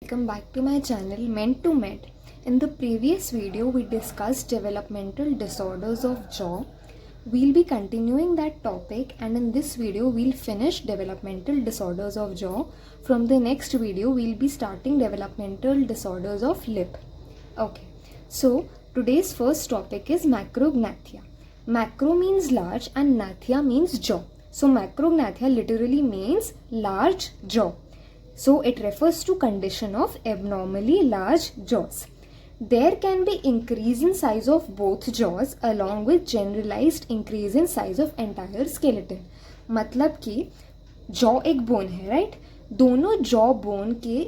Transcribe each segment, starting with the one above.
Welcome back to my channel Meant to Med. In the previous video we discussed developmental disorders of jaw. We'll be continuing that topic, and in this video we'll finish developmental disorders of jaw. From the next video we'll be starting developmental disorders of lip. Okay, so today's first topic is macrognathia. Macro means large and gnathia means jaw. So macrognathia literally means large jaw. So it refers to condition of abnormally large jaws. There can be increase in size of both jaws along with generalized increase in size of entire skeleton. मतलब कि jaw एक bone है, right? दोनों jaw bone के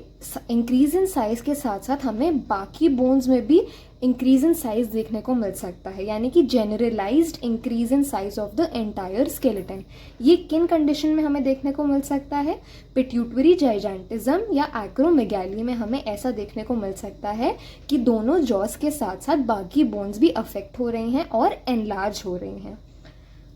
increase in size के साथ साथ हमें बाकी बोन्स में भी इंक्रीज इन साइज देखने को मिल सकता है, यानी कि generalised increase in size of the entire skeleton. ये किन कंडीशन में हमें देखने को मिल सकता है? पिट्यूटरी जाइजेंटिज्म या एक्रोमेगैली में हमें ऐसा देखने को मिल सकता है कि दोनों जॉस के साथ साथ बाकी बोन्स भी अफेक्ट हो रही हैं और एनलार्ज हो रही हैं.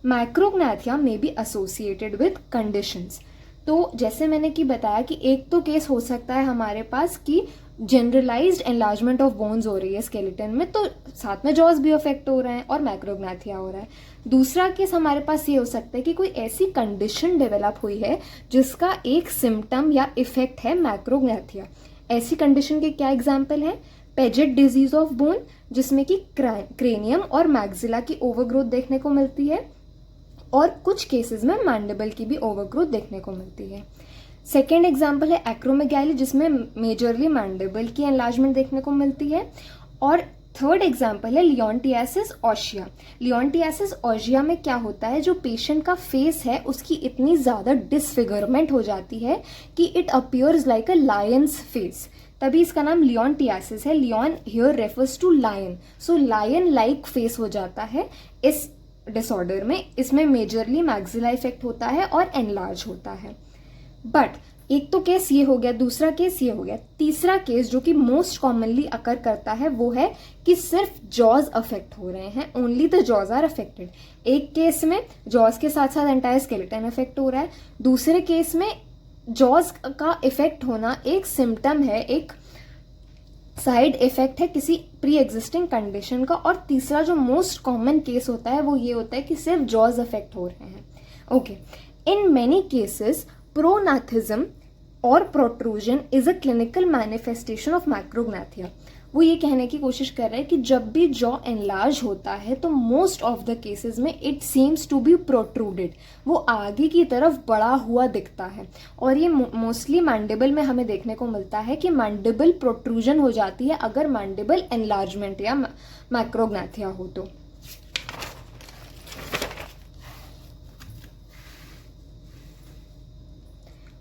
मैक्रोग्नाथिया में बी एसोसिएटेड विद कंडीशंस. तो जैसे मैंने कि बताया कि एक तो केस हो सकता है हमारे पास कि जनरलाइज्ड एनलार्जमेंट ऑफ बोन्स हो रही है स्केलेटन में, तो साथ में जॉस भी अफेक्ट हो रहे हैं और मैक्रोग्नाथिया हो रहा है. दूसरा केस हमारे पास ये हो सकता है कि कोई ऐसी कंडीशन डेवलप हुई है जिसका एक सिम्टम या इफेक्ट है मैक्रोग्नाथिया. ऐसी कंडीशन के क्या एग्जाम्पल हैं? पेजेट डिजीज ऑफ बोन, जिसमें कि क्रेनियम और मैक्सिला की ओवरग्रोथ देखने को मिलती है, और कुछ केसेस में मैंडिबल की भी ओवरग्रोथ देखने को मिलती है. सेकेंड एग्जाम्पल है एक्रोमेगैली, जिसमें मेजरली मैंडिबल की एनलार्जमेंट देखने को मिलती है. और थर्ड एग्जाम्पल है लियोन्टियासिस ओशिया. लियोन्टियासिस ओशिया में क्या होता है, जो पेशेंट का फेस है उसकी इतनी ज़्यादा डिसफिगरमेंट हो जाती है कि it appears like a lion's face, तभी इसका नाम लियोन्टियासिस है. Leon here refers to lion, so lion like face हो जाता है इस डिसऑर्डर में. इसमें मेजरली मैक्सिला इफेक्ट होता है और एनलार्ज होता है. बट एक तो केस ये हो गया, दूसरा केस ये हो गया. तीसरा केस जो कि मोस्ट कॉमनली अकर करता है वो है कि सिर्फ जॉज अफेक्ट हो रहे हैं, only the jaws are affected. एक केस में जॉज के साथ साथ एंटायर स्केलेटन अफेक्ट हो रहा है, दूसरे केस में जॉज का इफेक्ट होना एक सिम्टम है, एक साइड इफेक्ट है किसी प्री एग्जिस्टिंग कंडीशन का, और तीसरा जो मोस्ट कॉमन केस होता है वो ये होता है कि सिर्फ जॉज अफेक्ट हो रहे हैं. Okay, in many cases prognathism और protrusion is a clinical manifestation of macrognathia. वो ये कहने की कोशिश कर रहे हैं कि जब भी जॉ एनलार्ज होता है तो मोस्ट ऑफ द केसेस में it seems to be protruded, वो आगे की तरफ बड़ा हुआ दिखता है. और ये मोस्टली मैंडिबल में हमें देखने को मिलता है कि मैंडिबल प्रोट्रूजन हो जाती है अगर मैंडिबल एनलार्जमेंट या मैक्रोग्नाथिया हो तो.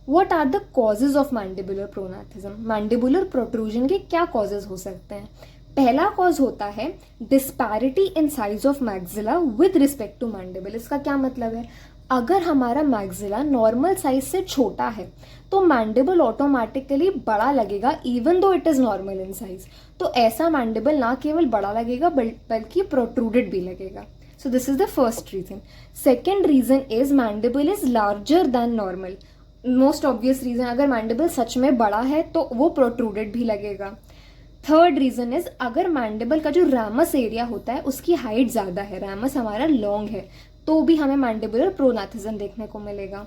What are the causes of mandibular pronathism? Mandibular protrusion के क्या कॉजेज हो सकते हैं? पहला कॉज होता है disparity in size of maxilla with respect to mandible. इसका क्या मतलब है? अगर हमारा मैक्सिला नॉर्मल साइज से छोटा है तो मैंडिबल ऑटोमेटिकली बड़ा लगेगा even though it is normal in size. तो ऐसा मैंडिबल ना केवल बड़ा लगेगा बल्कि प्रोट्रूडेड भी लगेगा. So this is the first reason. Second reason is mandible is larger than normal. Most obvious reason, अगर मैंडिबल सच में बड़ा है तो वो प्रोट्रूडेड भी लगेगा. थर्ड रीजन इज अगर मैंडिबल का जो रैमस एरिया होता है उसकी हाइट ज्यादा है, रैमस हमारा लॉन्ग है, तो भी हमें मैंडिबुलर प्रोनाथिज्म देखने को मिलेगा.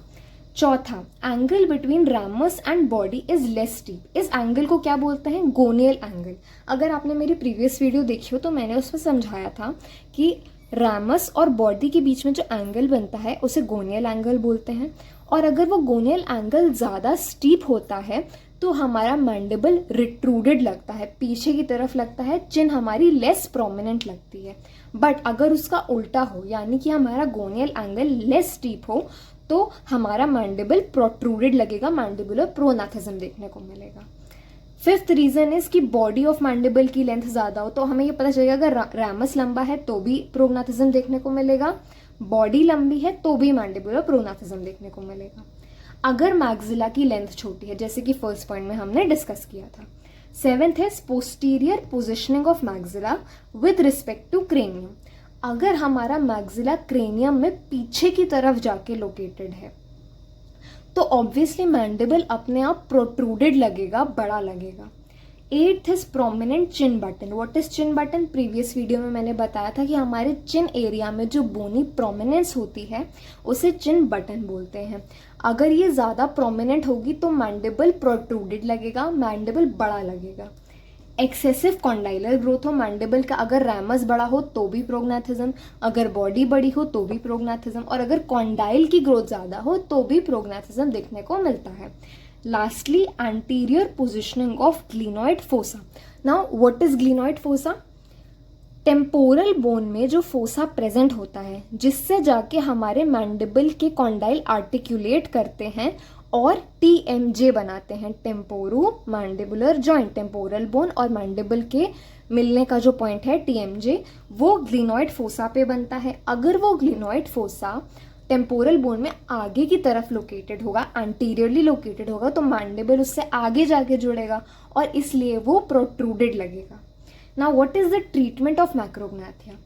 चौथा, angle between ramus and body is less steep. इस एंगल को क्या बोलते हैं? गोनियल एंगल. अगर आपने मेरी प्रीवियस वीडियो देखी हो तो मैंने उसमें समझाया था कि रैमस और बॉडी के बीच में जो एंगल बनता है उसे गोनियल एंगल बोलते हैं. और अगर वो गोनियल एंगल ज़्यादा स्टीप होता है तो हमारा मैंडिबल रिट्रूडेड लगता है, पीछे की तरफ लगता है, चिन हमारी लेस प्रोमिनेंट लगती है. बट अगर उसका उल्टा हो, यानी कि हमारा गोनियल एंगल लेस स्टीप हो, तो हमारा मैंडिबल प्रोट्रूडेड लगेगा, मैंडिबुलर प्रोनाथिज्म देखने को मिलेगा. फिफ्थ रीजन इज कि बॉडी ऑफ मैंडिबल की लेंथ ज़्यादा हो, तो हमें ये पता चलेगा अगर रैमस लंबा है तो भी प्रोनाथिज्म देखने को मिलेगा, बॉडी लंबी है तो भी मैंडिबुलर प्रोनाथिज्म देखने को मिलेगा. अगर मैक्सिला की लेंथ छोटी है, जैसे कि फर्स्ट पॉइंट में हमने डिस्कस किया था. सेवेंथ है posterior positioning of maxilla with respect to cranium. अगर हमारा मैक्सिला क्रेनियम में पीछे की तरफ जाके लोकेटेड है तो ऑब्वियसली मैंडिबल अपने आप प्रोट्रूडेड लगेगा, बड़ा लगेगा। 8th is prominent chin button. What is chin button? Previous video में मैंने बताया था कि हमारे चिन एरिया में जो बोनी प्रोमिनेंस होती है उसे चिन बटन बोलते हैं। अगर ये ज़्यादा प्रोमिनेंट होगी तो मैंडिबल प्रोट्रूडेड लगेगा, मैंडिबल बड़ा लगेगा। एक्सेसिव कॉन्डाइलर ग्रोथ हो मैंडिबल का, अगर रैमस बड़ा हो तो भी प्रोग्नेथिज्म, अगर बॉडी बड़ी हो तो भी प्रोग्नेथिज्म, और अगर कॉन्डाइल की ग्रोथ ज़्यादा हो तो भी प्रोग्नेथिज्म देखने को मिलता है। Lastly anterior positioning of glenoid fossa. Now what is glenoid fossa? Temporal bone में जो फोसा प्रेजेंट होता है जिससे जाके हमारे मैंडिबल के कॉन्डाइल आर्टिकुलेट करते हैं और TMJ बनाते हैं, temporo mandibular joint. Temporal bone और मैंडिबल के मिलने का जो पॉइंट है TMJ, वो ग्लिनॉइड फोसा पे बनता है। अगर वो ग्लिनॉइड फोसा टेम्पोरल बोन में आगे की तरफ लोकेटेड होगा, एंटीरियरली लोकेटेड होगा, तो मैंडिबल उससे आगे जाके जुड़ेगा और इसलिए वो प्रोट्रूडेड लगेगा। Now what is the treatment of macrognathia?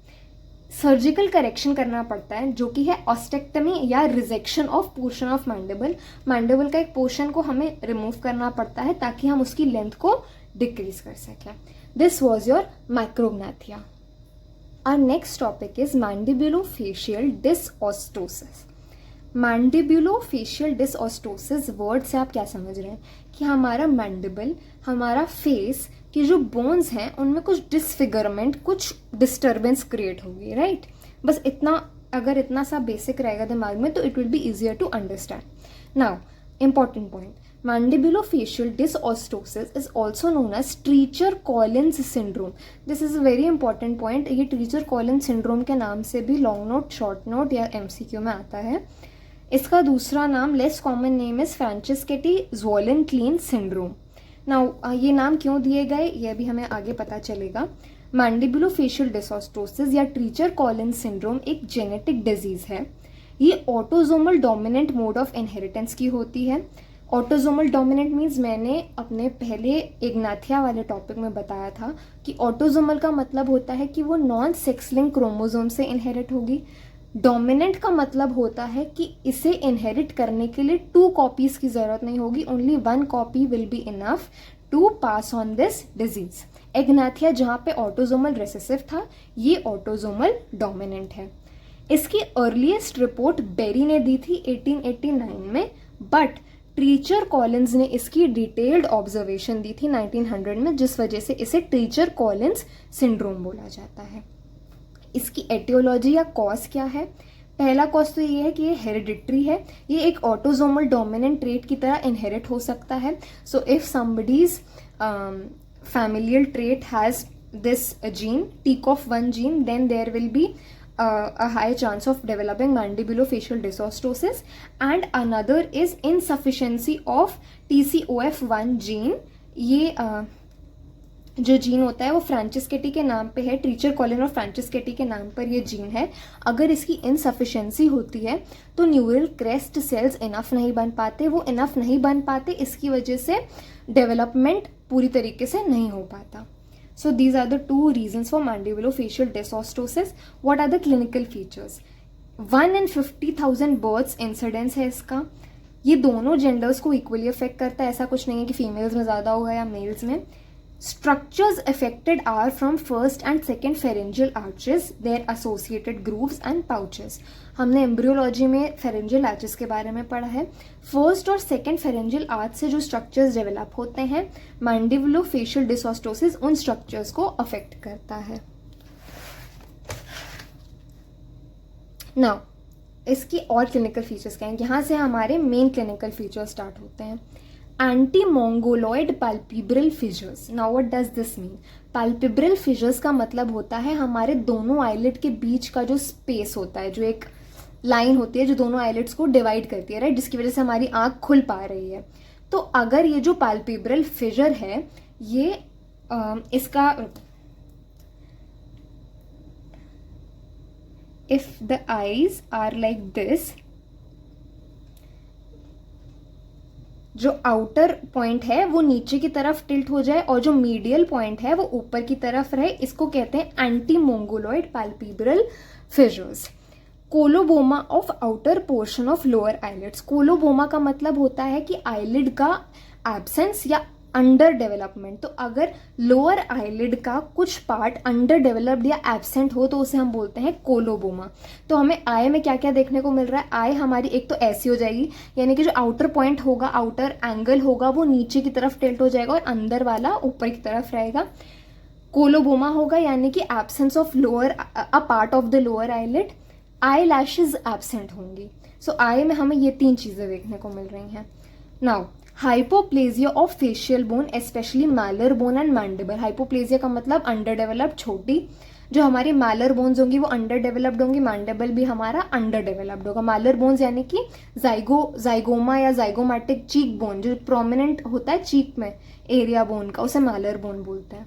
Surgical correction करना पड़ता है जो कि है ऑस्टेक्टमी या resection of portion of mandible. Mandible का एक पोर्शन को हमें रिमूव करना पड़ता है ताकि हम उसकी लेंथ को डिक्रीज कर सकें। This was your macrognathia. Our next topic is mandibulofacial dysostosis. Mandibulofacial dysostosis word से आप क्या समझ रहे हैं कि हमारा मैंडिबल, हमारा फेस की जो बोन्स हैं उनमें कुछ डिसफिगरमेंट, कुछ डिस्टर्बेंस क्रिएट होगी, राइट? बस इतना, अगर इतना सा बेसिक रहेगा दिमाग में तो it will be easier to understand. Now important point, mandibulofacial dysostosis is also known as Treacher-Collins syndrome. This is a very important point. ये Treacher-Collins syndrome के नाम से भी लॉन्ग नोट, शॉर्ट नोट या MCQ में आता है। इसका दूसरा नाम, less common name is Franceschetti-Zwollen-Klein syndrome. Now ये नाम क्यों दिए गए ये भी हमें आगे पता चलेगा। मैंडिबुलोफेशियल डिसऑस्टोसिस या Treacher-Collins syndrome एक जेनेटिक डिजीज है। ये autosomal dominant mode of inheritance की होती है। ऑटोजोमल डोमिनेंट मीन्स मैंने अपने पहले इग्नाथिया वाले टॉपिक में बताया था कि ऑटोजोमल का मतलब होता है कि वो नॉन सेक्स लिंक क्रोमोजोम से इनहेरिट होगी। डोमिनेंट का मतलब होता है कि इसे इनहेरिट करने के लिए 2 कॉपीज की जरूरत नहीं होगी, only 1 copy will be enough to pass on this disease. Agnathia जहाँ पे ऑटोजोमल रिसेसिव था, ये ऑटोजोमल डोमिनेंट है। इसकी अर्लीस्ट रिपोर्ट बेरी ने दी थी 1889 में, बट ट्रीचर कॉलिन्स ने इसकी डिटेल्ड ऑब्जर्वेशन दी थी 1900 में, जिस वजह से इसे ट्रीचर कॉलिन्स सिंड्रोम बोला जाता है। इसकी एटियोलॉजी या कॉज क्या है? पहला कॉज तो ये है कि ये हेरिडिटरी है, ये एक ऑटोजोमल डोमिनेंट ट्रेट की तरह इनहेरिट हो सकता है। So if somebody's familial trait has this gene, TCOF1 gene, then there will be a high chance of developing mandibulofacial dysostosis. And another is insufficiency of TCOF1 gene. ये जो gene होता है वो फ्रांचिस्केटी के नाम पे है, ट्रीचर कॉलिन और फ्रांचिस्केटी के नाम पर ये जीन है। अगर इसकी इनसफिशिएंसी होती है तो न्यूरल क्रेस्ट सेल्स इनफ नहीं बन पाते, वो इनफ नहीं बन पाते, इसकी वजह से डेवलपमेंट पूरी तरीके से नहीं हो पाता। So these are the 2 reasons for mandibulofacial dysostosis. What are the clinical features? 1 in 50,000 births incidence है इसका। ये दोनों जेंडर्स को इक्वली अफेक्ट करता है, ऐसा कुछ नहीं है कि फीमेल्स में ज़्यादा होगा या मेल्स में। Structures affected are from first and second pharyngeal arches, their associated grooves and pouches. हमने एम्ब्रियोलॉजी में pharyngeal arches के बारे में पढ़ा है। फर्स्ट और सेकेंड pharyngeal arch से जो स्ट्रक्चर्स डेवलप होते हैं, mandibulofacial dysostosis उन स्ट्रक्चर्स को अफेक्ट करता है। नाउ इसकी और क्लिनिकल फीचर्स क्या हैं? यहाँ से हमारे मेन क्लिनिकल फीचर्स स्टार्ट होते हैं। Anti-mongoloid palpebral fissures. Now what does this mean? Palpebral fissures का मतलब होता है हमारे दोनों आईलिड के बीच का जो स्पेस होता है, जो एक लाइन होती है जो दोनों आईलिड्स को डिवाइड करती है, राइट, जिसकी वजह से हमारी आंख खुल पा रही है। तो अगर ये जो palpebral fissure है, ये इसका if the eyes are like this, जो आउटर पॉइंट है वो नीचे की तरफ टिल्ट हो जाए और जो मीडियल पॉइंट है वो ऊपर की तरफ रहे, इसको कहते हैं anti mongoloid palpebral fissures. Coloboma of outer portion of lower eyelids. Coloboma का मतलब होता है कि आईलिड का एब्सेंस या अंडर डेवलपमेंट। तो अगर लोअर आईलिड का कुछ पार्ट अंडर डेवलप्ड या एब्सेंट हो तो उसे हम बोलते हैं कोलोबोमा। तो हमें आई में क्या क्या देखने को मिल रहा है, आई हमारी एक तो ऐसी हो जाएगी, यानी कि जो आउटर पॉइंट होगा, आउटर एंगल होगा, वो नीचे की तरफ टिल्ट हो जाएगा और अंदर वाला ऊपर की तरफ रहेगा। कोलोबोमा होगा यानी कि absence of lower a part of the lower eyelid. Eye lashes absent होंगी। सो आई में हमें ये 3 चीजें देखने को मिल रही हैं। Now hypoplasia of facial bone specially malar bone and mandible. Hypoplasia का मतलब अंडर डेवलप्ड, छोटी। जो हमारी मैलर बोन्स होंगी वो अंडर डेवलप्ड होंगी, मैंडिबल भी हमारा अंडर डेवलप्ड होगा। मैलर बोन्स यानी कि जाइगोमा या जाइगोमैटिक चीक बोन जो प्रोमिनेंट होता है चीक में एरिया बोन का, उसे मैलर बोन बोलते हैं।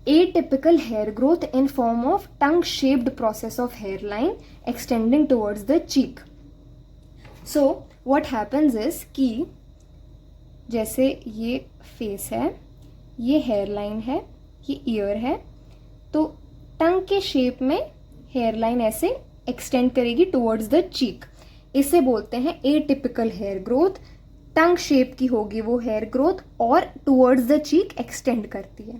Atypical hair growth in form of tongue-shaped process of hairline extending towards the cheek. So what happens is कि जैसे ये फेस है, ये हेयरलाइन है, ये ईयर है, तो टंग के शेप में हेयरलाइन ऐसे एक्सटेंड करेगी टुवर्ड्स द चीक। इसे बोलते हैं atypical hair growth. Tongue shape की होगी वो हेयर ग्रोथ और टुवर्ड्स द चीक एक्सटेंड करती है।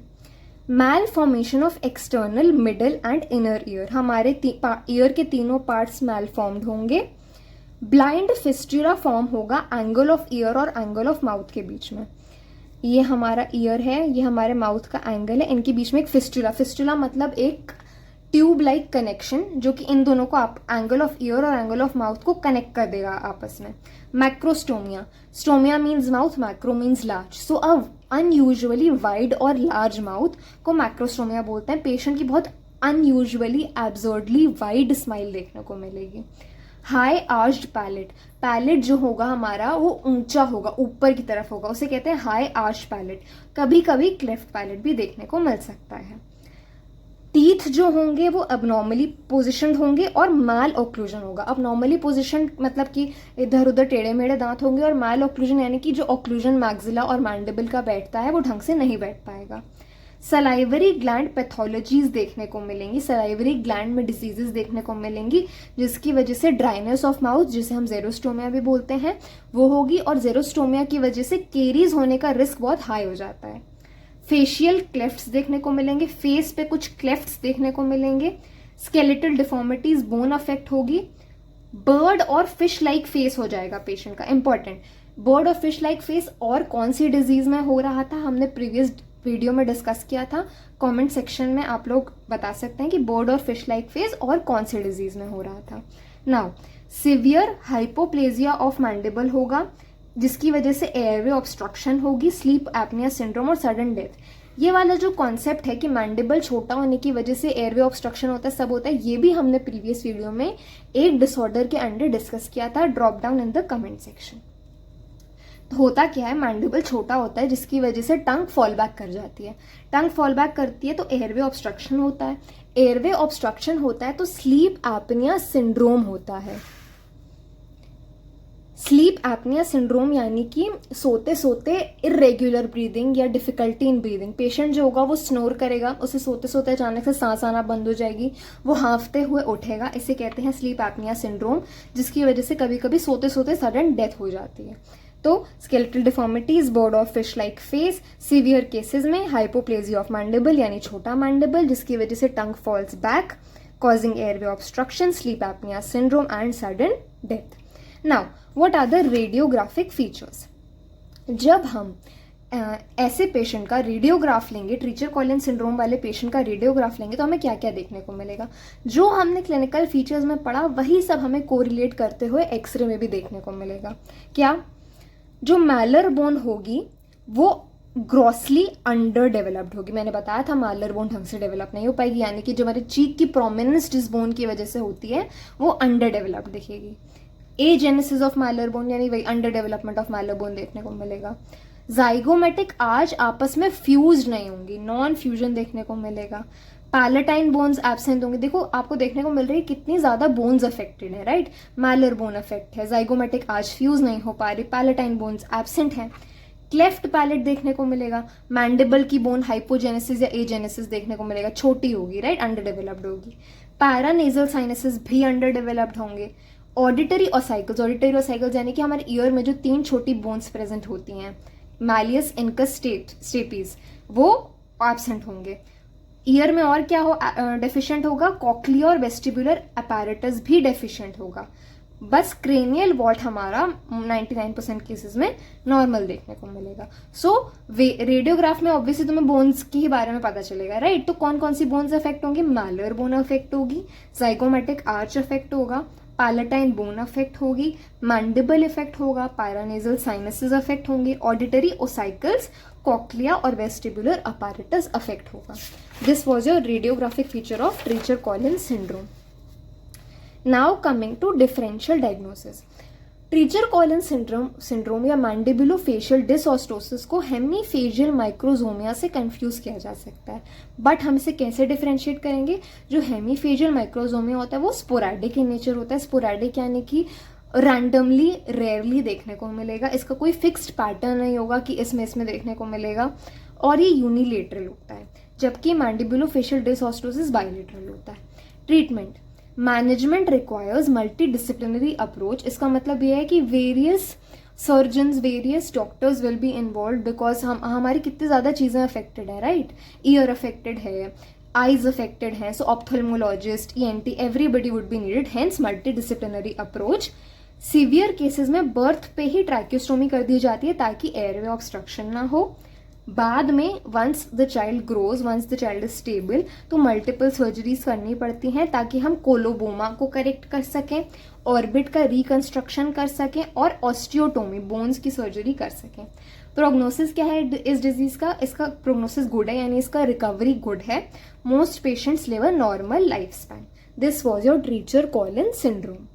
Malformation of external, middle and inner ear. हमारे ईयर के तीनों पार्ट्स मैल फॉर्म्ड होंगे। ब्लाइंड फिस्टुला फॉर्म होगा एंगल ऑफ ईयर और एंगल ऑफ माउथ के बीच में। ये हमारा ईयर है, ये हमारे माउथ का एंगल है, इनके बीच में एक फिस्टुला। फिस्टुला मतलब एक ट्यूब लाइक कनेक्शन जो कि इन दोनों को आप एंगल ऑफ ईयर और एंगल ऑफ माउथ को कनेक्ट कर देगा आपस में। Macrostomia, stomia means mouth, macro means large. So अब अनयूजुअली वाइड और लार्ज माउथ को मैक्रोस्टोमिया बोलते हैं। पेशेंट की बहुत अनयूजुअली एब्सर्डली वाइड स्माइल देखने को मिलेगी। हाई आर्च्ड पैलेट, पैलेट जो होगा हमारा वो ऊंचा होगा, ऊपर की तरफ होगा, उसे कहते हैं हाई आर्च पैलेट। कभी कभी क्लेफ्ट पैलेट भी देखने को मिल सकता है। टीथ जो होंगे वो अबनॉर्मली पोजिशन होंगे और मैल ऑक्लूजन होगा। अबनॉर्मली पोजिशन मतलब कि इधर उधर टेढ़े मेढ़े दांत होंगे, और मैल ऑक्लूजन यानी कि जो ऑक्लूजन मैक्सिला और मैंडिबल का बैठता है वो ढंग से नहीं बैठ पाएगा। सलाइवरी ग्लैंड पैथोलॉजीज देखने को मिलेंगी, सलाइवरी ग्लैंड में डिजीजेस देखने को मिलेंगी जिसकी वजह से ड्राइनेस ऑफ माउथ, जिसे हम जेरोस्टोमिया भी बोलते हैं, वो होगी। और जेरोस्टोमिया की वजह से केरीज होने का रिस्क बहुत हाई हो जाता है। फेशियल क्लेफ्ट्स देखने को मिलेंगे, फेस पे कुछ क्लेफ्ट्स देखने को मिलेंगे। स्केलेटल डिफॉर्मिटीज, बोन अफेक्ट होगी। बर्ड और फिश लाइक फेस हो जाएगा पेशेंट का। इंपॉर्टेंट, बर्ड और फिश लाइक फेस और कौन सी डिजीज में हो रहा था हमने प्रीवियस वीडियो में डिस्कस किया था। कमेंट सेक्शन में आप लोग बता सकते हैं कि बर्ड और फिश लाइक फेस और कौन सी डिजीज में हो रहा था। Now severe hypoplasia of mandible होगा जिसकी वजह से एयरवे ऑब्स्ट्रक्शन होगी, स्लीप एपनिया सिंड्रोम और सडन डेथ। ये वाला जो कॉन्सेप्ट है कि मैंडिबल छोटा होने की वजह से एयरवे ऑब्स्ट्रक्शन होता है, सब होता है, ये भी हमने प्रीवियस वीडियो में एक डिसऑर्डर के अंडर डिस्कस किया था। Drop down in the comment section. तो होता क्या है, मैंडिबल छोटा होता है जिसकी वजह से टंग फॉल बैक कर जाती है। टंग फॉल बैक करती है तो एयरवे ऑब्स्ट्रक्शन होता है। एयरवे ऑब्स्ट्रक्शन होता है तो स्लीप एपनिया सिंड्रोम होता है। स्लीप एपनिया सिंड्रोम यानी कि सोते सोते इरेग्युलर ब्रीदिंग या डिफिकल्टी इन ब्रीदिंग। पेशेंट जो होगा वो स्नोर करेगा, उसे सोते सोते अचानक से सांस आना बंद हो जाएगी, वो हाँफते हुए उठेगा, इसे कहते हैं स्लीप एपनिया सिंड्रोम, जिसकी वजह से कभी कभी सोते सोते सडन डेथ हो जाती है। तो skeletal deformities, bird of fish like face, severe cases में हाइपोप्लेजिया ऑफ मैंडिबल यानी छोटा मैंडिबल जिसकी वजह से tongue falls back causing airway obstruction, sleep apnoea syndrome and sudden death. Now what are the radiographic features. जब हम ऐसे patient का रेडियोग्राफ लेंगे, ट्रीचर कॉलिन सिंड्रोम वाले पेशेंट का रेडियोग्राफ लेंगे तो हमें क्या क्या देखने को मिलेगा। जो हमने क्लिनिकल फीचर्स में पढ़ा वही सब हमें कोरिलेट करते हुए एक्सरे में भी देखने को मिलेगा। क्या, जो मैलर बोन होगी वो ग्रॉसली अंडर डेवलप्ड होगी। मैंने बताया था मैलर बोन ढंग से डेवलप नहीं हो पाएगी, यानी कि जो हमारे चीक की प्रोमिनेंस जिस बोन की वजह से होती है वो अंडर डेवलप्ड दिखेगी। एजेनेसिस ऑफ मैलर बोन यानी वही अंडर डेवलपमेंट ऑफ मैलर बोन देखने को मिलेगा। जाइगोमेटिक आर्च आपस में फ्यूज नहीं होंगी, नॉन फ्यूजन देखने को मिलेगा। पैलेटाइन बोन्स एब्सेंट होंगे। देखो आपको देखने को मिल रही है कितनी ज्यादा बोन्स अफेक्टेड है, राइट। मैलर बोन अफेक्ट है, जाइगोमेटिक आर्च फ्यूज नहीं हो पा रही, पैलेटाइन बोन्स एब्सेंट है। क्लेफ्ट पैलेट देखने को मिलेगा। मैंडिबल की बोन हाइपोजेनेसिस या एजेनेसिस देखने को मिलेगा, छोटी होगी, राइट, अंडर डेवलप्ड होगी। पैरानेजल साइनसेस भी अंडर डेवलप्ड होंगे। ऑडिटरी ऑसाइकल्स यानी कि हमारे ईयर में जो 3 छोटी बोन्स प्रेजेंट होती हैं, मैलियस, इनकस, स्टेपीज, वो एब्सेंट होंगे। ईयर में और क्या हो डेफिशिएंट होगा, कॉक्लिया और वेस्टिबुलर अपैरेटस भी डेफिशिएंट होगा। बस क्रेनियल वॉल्ट हमारा 99% केसेस में नॉर्मल देखने को मिलेगा। सो रेडियोग्राफ में ऑब्वियसली तुम्हें बोन्स के ही बारे में पता चलेगा, राइट। तो कौन कौन सी बोन्स अफेक्ट होंगी, मैलर बोन अफेक्ट होगी, जाइगोमेटिक आर्च अफेक्ट होगा, पैलेटाइन बोन अफेक्ट होगी, मैंडिबल इफेक्ट होगा, पैरानेजल साइनसेस अफेक्ट होंगे, ऑडिटरी ओसाइकल्स, कॉक्लिया और वेस्टिबुलर अपैरेटस अफेक्ट होगा। This was your radiographic feature of Treacher Collins syndrome. Now coming to differential diagnosis. Treacher Collins syndrome या mandibulofacial डिसऑस्टोसिस को hemifacial माइक्रोजोमिया से confuse किया जा सकता है, बट हम इसे कैसे डिफरेंशिएट करेंगे। जो हेमीफेशियल माइक्रोजोमिया होता है वो स्पोरैडिक इन नेचर होता है। स्पोरैडिक यानी कि रैंडमली, रेयरली देखने को मिलेगा, इसका कोई फिक्स्ड पैटर्न नहीं होगा कि इसमें देखने को मिलेगा, और ये यूनिलेटरल होता है, जबकि मैंडिबुलोफेशियल डिसऑस्टोसिस बाइलेटरल होता है। Treatment, management requires multidisciplinary approach. इसका मतलब ये है कि various surgeons, various doctors will be involve, because हमारी कितनी ज़्यादा चीज़ें अफेक्टेड है, राइट। ईयर अफेक्टेड है, आईज अफेक्टेड हैं, so ophthalmologist, ENT, everybody would be needed, hence multidisciplinary approach. Severe cases में बर्थ पे ही ट्रैक्योस्टोमी कर दी जाती है ताकि एयरवे ऑब्स्ट्रक्शन ना हो। बाद में once the child grows, once the child is stable, तो मल्टीपल सर्जरीज करनी पड़ती हैं ताकि हम कोलोबोमा को करेक्ट कर सकें, ऑर्बिट का रिकंस्ट्रक्शन कर सकें, और ऑस्टियोटोमी, बोन्स की सर्जरी कर सकें। प्रोग्नोसिस क्या है इस डिजीज का, इसका प्रोग्नोसिस गुड है, यानी इसका रिकवरी गुड है। Most patients live a normal life span. This was your Treacher Collins syndrome.